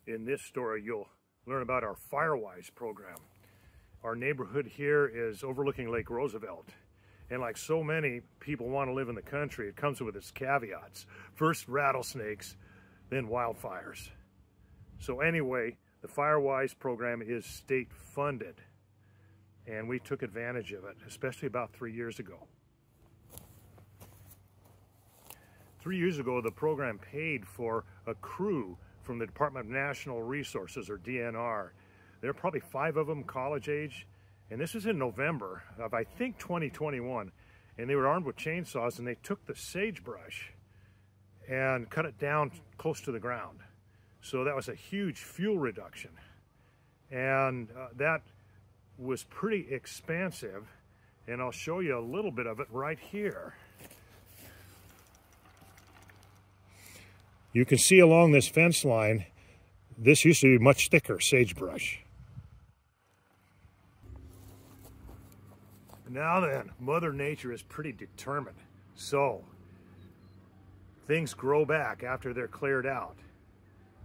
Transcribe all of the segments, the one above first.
In this story, you'll learn about our Firewise program. Our neighborhood here is overlooking Lake Roosevelt. And like so many people want to live in the country, it comes with its caveats. First rattlesnakes, then wildfires. So anyway, the Firewise program is state funded. And we took advantage of it, especially about 3 years ago. 3 years ago, the program paid for a crew from the Department of National Resources, or DNR. There are probably 5 of them college age, and this was in November of, I think, 2021, and they were armed with chainsaws, and they took the sagebrush and cut it down close to the ground. So that was a huge fuel reduction, and that was pretty expansive, and I'll show you a little bit of it right here. You can see along this fence line, this used to be much thicker sagebrush. Now then, Mother Nature is pretty determined. So, things grow back after they're cleared out.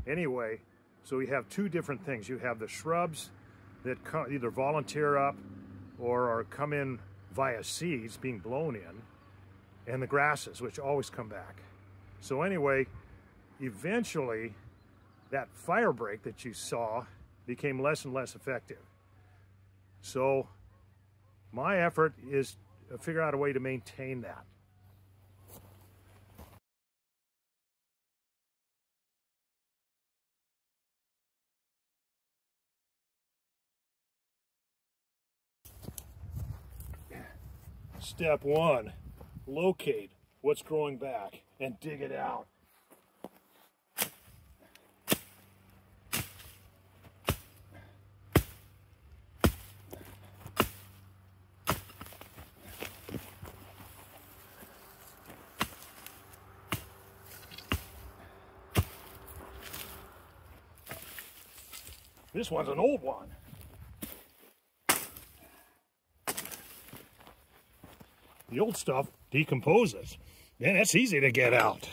Anyway, so we have 2 different things. You have the shrubs that either volunteer up or come in via seeds being blown in, and the grasses, which always come back. So anyway, eventually, that Firebreak that you saw became less and less effective. So my effort is to figure out a way to maintain that. Step 1, locate what's growing back and dig it out. This one's an old one. The old stuff decomposes. Man, that's easy to get out.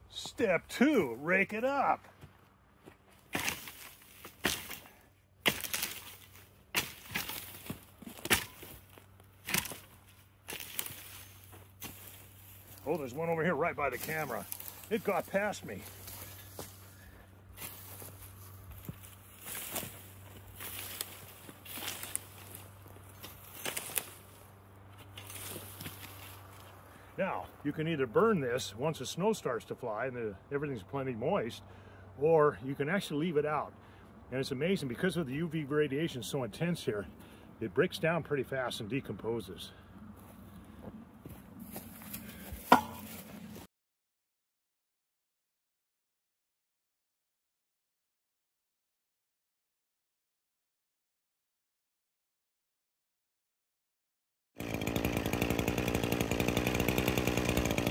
Step 2, rake it up. Oh, there's one over here right by the camera. It got past me. Now, you can either burn this once the snow starts to fly and everything's plenty moist, or you can actually leave it out. And it's amazing, because of the UV radiation so intense here, it breaks down pretty fast and decomposes.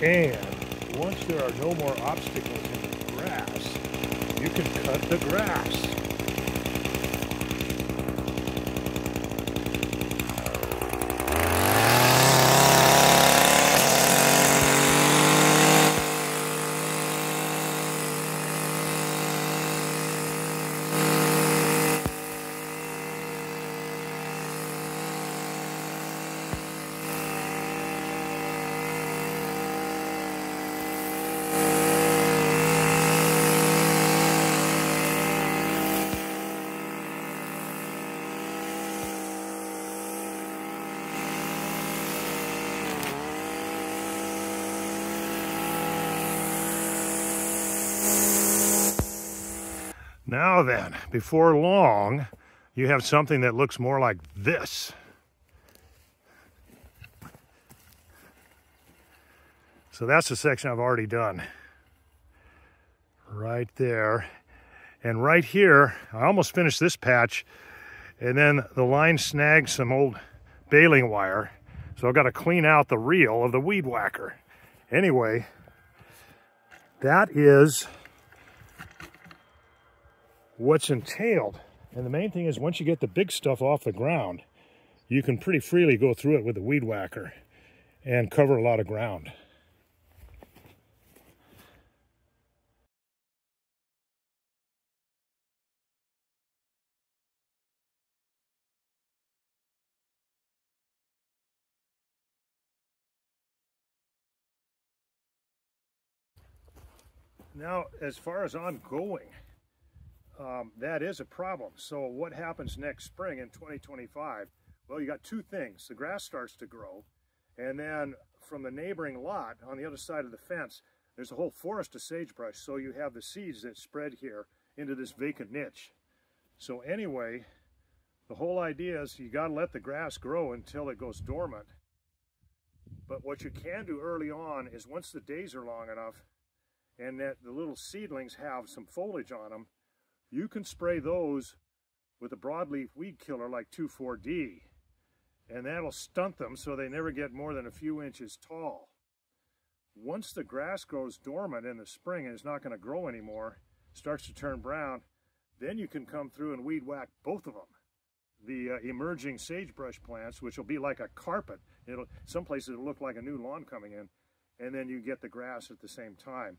And once there are no more obstacles in the grass, you can cut the grass. Now then, before long, you have something that looks more like this. So that's the section I've already done. Right there. And right here, I almost finished this patch, and then the line snagged some old baling wire. So I've got to clean out the reel of the weed whacker. Anyway, that is what's entailed. And the main thing is once you get the big stuff off the ground, you can pretty freely go through it with a weed whacker and cover a lot of ground. Now, as far as ongoing, that is a problem. So what happens next spring in 2025? Well, you got two things. The grass starts to grow, and then from the neighboring lot on the other side of the fence, there's a whole forest of sagebrush. So you have the seeds that spread here into this vacant niche. So anyway, the whole idea is you got to let the grass grow until it goes dormant. But what you can do early on is once the days are long enough and that the little seedlings have some foliage on them, you can spray those with a broadleaf weed killer like 2,4-D, and that'll stunt them so they never get more than a few inches tall. Once the grass grows dormant in the spring and is not going to grow anymore, starts to turn brown, then you can come through and weed whack both of them. The emerging sagebrush plants, which will be like a carpet. Some places it'll look like a new lawn coming in, and then you get the grass at the same time.